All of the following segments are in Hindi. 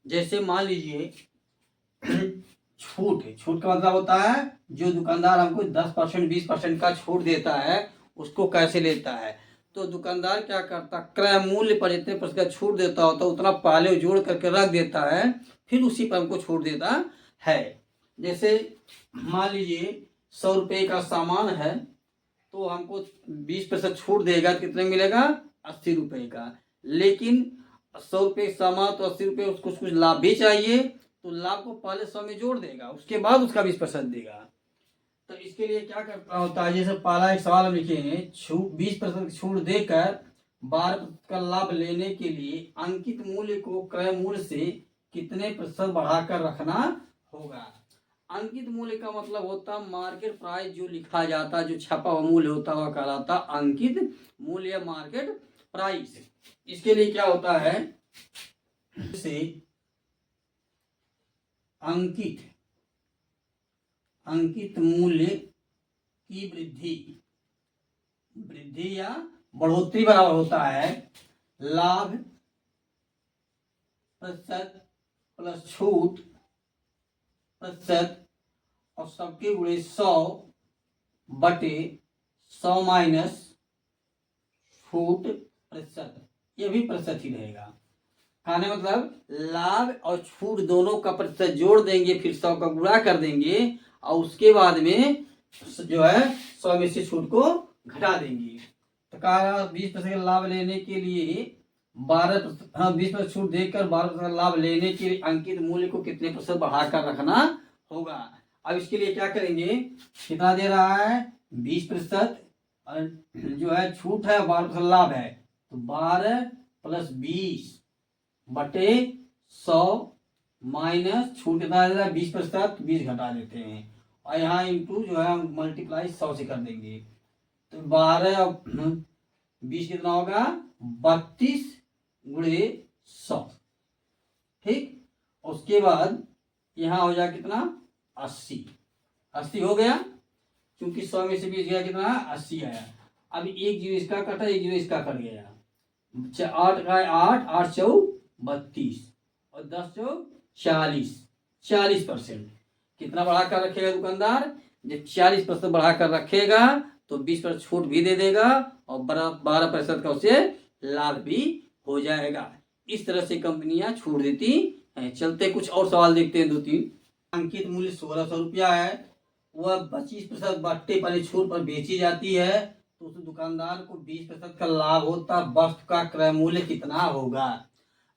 जैसे मान लीजिए छूट छूट का मतलब होता है जो दुकानदार हमको 10% 20% का छूट देता है उसको कैसे लेता है। तो दुकानदार क्या करता, क्रय मूल्य पर जितने पर का छूट देता होता है उतना पहले जोड़ करके रख देता है, फिर उसी पर हमको छूट देता है। जैसे मान लीजिए 100 रुपये का सामान है तो हमको 20% छूट देगा, कितने मिलेगा, 80 रुपये का। लेकिन 100 रुपये सामान तो 80 रुपये, उसको कुछ लाभ भी चाहिए तो लाभ को पहले 100 में जोड़ देगा, उसके बाद उसका 20% देगा। तो इसके लिए क्या करता होता है, जैसे पहला एक सवाल हम लिखे हैं, 20% छूट देकर 12% का लाभ लेने के लिए अंकित मूल्य को क्रय मूल्य से कितने प्रतिशत बढ़ाकर रखना होगा। अंकित मूल्य का मतलब होता मार्केट प्राइस, जो लिखा जाता, जो छपा हुआ मूल्य होता वह कहलाता अंकित मूल्य या मार्केट प्राइस। इसके लिए क्या होता है, से अंकित मूल्य की वृद्धि या बढ़ोतरी बराबर होता है लाभ प्रतिशत प्लस छूट प्रतिशत और सबके गुणे 100/100 माइनस छूट प्रतिशत। ये भी प्रतिशत ही रहेगा। कहने मतलब लाभ और छूट दोनों का प्रतिशत जोड़ देंगे, फिर 100 का गुणा कर देंगे और उसके बाद में जो है 100 में से छूट को घटा देंगे। तो कहा 20% का लाभ लेने के लिए 20% छूट देकर 12% लाभ लेने के लिए अंकित मूल्य को कितने प्रतिशत बढ़ाकर रखना होगा। अब इसके लिए क्या करेंगे, कितना दे रहा है 20% और जो है छूट है 12% लाभ है, तो 12 + 20/100 माइनस छूट कितना दे रहा है 20%, 20 घटा देते हैं और यहाँ इंटू जो है मल्टीप्लाई 100 से कर देंगे। तो 12 और 20 कितना होगा 32/100। ठीक, उसके बाद यहाँ हो जाए कितना 80 हो गया, क्योंकि 100 में से 20 गया कितना 80 आया। अब एक जीरो इसका कटा, एक जीरो इसका कट गया। 8 का 8 8 चौ 32 और 10 चौ 40% कितना बढ़ा कर रखेगा दुकानदार, जब 40% बढ़ा कर रखेगा तो 20% छूट भी दे देगा और 12% का उसे लाभ भी हो जाएगा। इस तरह से कंपनियां छूट देती हैं। चलते कुछ और सवाल देखते हैं 2-3। अंकित मूल्य 1600 रुपया है, वह 25% बट्टे पर छूट पर बेची जाती है, तो उस दुकानदार को 20% का लाभ होता, वस्तु का क्रय मूल्य कितना होगा।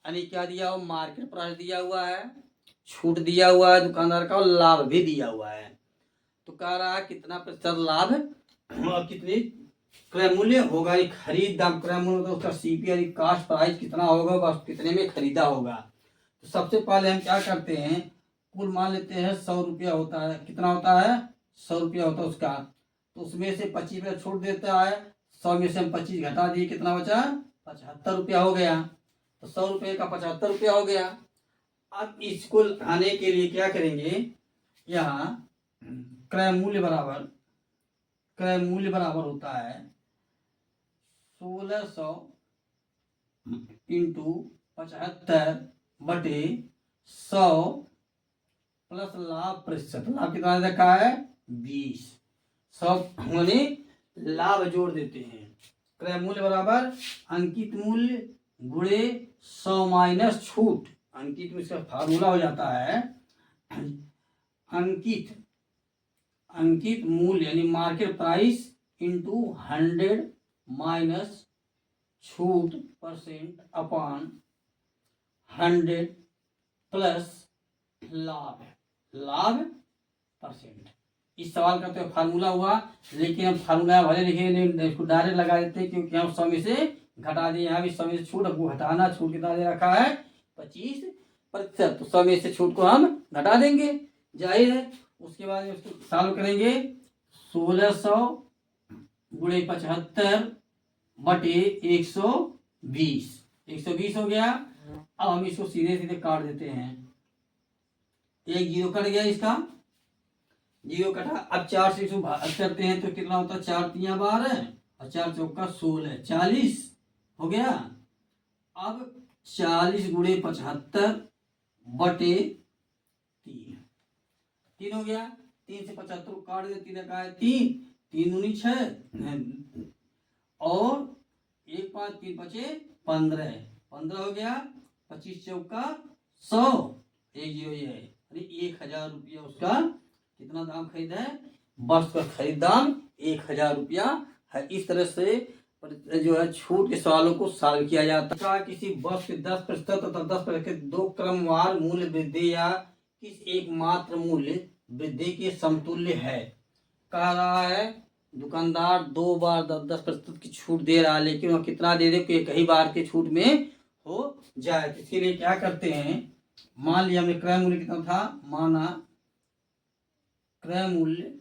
यानी क्या दिया हुआ, मार्केट प्राइस दिया हुआ है, छूट दिया हुआ है दुकानदार का और लाभ भी दिया हुआ है। तो कह रहा है कितना प्रतिशत लाभ और कितनी क्रय मूल्य होगा। खरीद दाम क्रय मूल्य तो उसका सीपी यानी कास्ट प्राइस कितना होगा, वस्तु कितने में खरीदा होगा। तो सबसे पहले हम क्या करते हैं, कुल मान लेते हैं 100 रुपया होता है, कितना होता है 100 रुपया होता है उसका, तो उसमें से 25% छूट देता है, 100 में से हम 25 घटा दिए, कितना बचा 75 रुपया हो गया। तो 100 रुपये का 75 रुपया हो गया। अब इसको आने के लिए क्या करेंगे, यहाँ क्रय मूल्य बराबर होता है 1600 इंटू 75/100 प्लस लाभ प्रतिशत। लाभ कितना रखा है 20। सब होने लाभ जोड़ देते हैं। क्रय मूल्य बराबर अंकित मूल्य गुणे 100 माइनस छूट। अंकित में इसका फार्मूला हो जाता है अंकित मूल्य यानी मार्केट प्राइस इंटू 100 माइनस छूट % अपॉन 100 प्लस लाभ %। इस सवाल का तो फार्मूला हुआ, लेकिन हम फार्मूला भले लिखेंगे इसको डायरेक्ट लगा देते हैं, क्योंकि हम 100 में से घटा दिए। यहाँ भी 100 में से छूट हमको हटाना, छूट कितना दे रखा है 25%, तो 100 में से छूट को हम घटा देंगे, जाहिर है। उसके बाद उसको सॉल्व करेंगे, 1600 गुणे 75/120 हो गया। अब हम इसको सीधे सीधे काट देते हैं, एक जीरो कट गया, इसका जीरो कटा। अब 4 से इसको भाग करते हैं तो कितना होता है 4 × 3 = 12 और 4 × 4 = 16, 40 हो गया। अब 40 गुणे 75 बटे 3। 3 हो गया। 3 से 75 काट दे, 3 का है 3, 3 दूनी 6 और 1 5 3 5 15, 15 हो गया। 25 चौका 100, 1 0 ये है, अरे 1000 रुपया उसका कितना दाम खरीदा है, बस का खरीद दाम 1000 रुपया है। इस तरह से जो है छूट के सवालों को सॉल्व किया जाता है। किसी वस्तु के 10% तथा 10% दो क्रमवार मूल्य वृद्धि या किस एक मात्र मूल्य वृद्धि के समतुल्य है। कह रहा है दुकानदार 2 बार 10% की छूट दे रहा है, लेकिन वह कितना दे दे कि एक ही बार के छूट में हो जाए। इसके लिए क्या करते हैं, मान लिया हमने क्रय मूल्य कितना था, माना क्रय मूल्य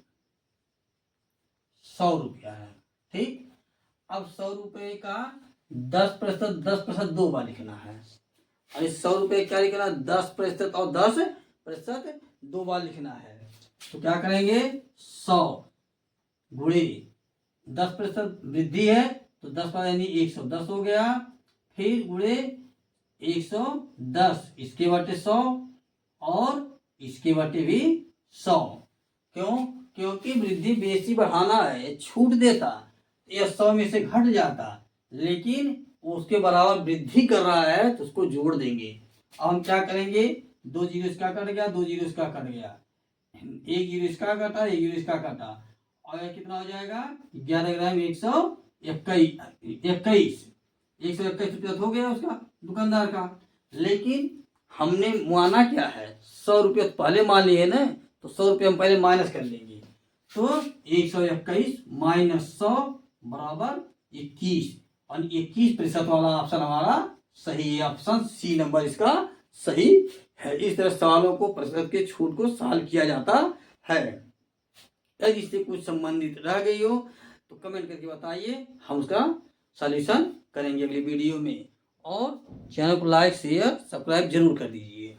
100 रुपया है, ठीक। अब 100 रुपये का 10% 2 बार लिखना है, और 100 रुपये क्या लिखना, 10% और 10% 2 बार लिखना है। तो क्या करेंगे, 100 गुणे 10% वृद्धि है तो 10 बार यानी 110 हो गया, फिर गुणे 110, इसके बटे 100 और इसके बटे भी 100। क्यों, क्योंकि वृद्धि बेसी बढ़ाना है, छूट देता ये 100 में से घट जाता, लेकिन उसके बराबर वृद्धि कर रहा है तो उसको जोड़ देंगे। अब हम क्या करेंगे, 2 जीरो इसका कट गया, 2 जीरो इसका कट गया, 1 जीरो इसका कटा, 1 जीरो इसका कटा, और यह कितना हो जाएगा 11 ग्राम 121 रुपया हो गया उसका दुकानदार का। लेकिन हमने माना क्या है, 100 रुपया पहले मान लिए ना, तो 100 रुपया हम पहले माइनस कर लेंगे। तो 121 माइनस 100 बराबर 21, और 21% वाला ऑप्शन हमारा सही है। ऑप्शन सी नंबर इसका सही है। इस तरह सवालों को प्रतिशत के छूट को सॉल्व किया जाता है। यदि इससे कुछ संबंधित रह गई हो तो कमेंट करके बताइए, हम उसका सॉल्यूशन करेंगे अगली वीडियो में। और चैनल को लाइक शेयर सब्सक्राइब जरूर कर दीजिए।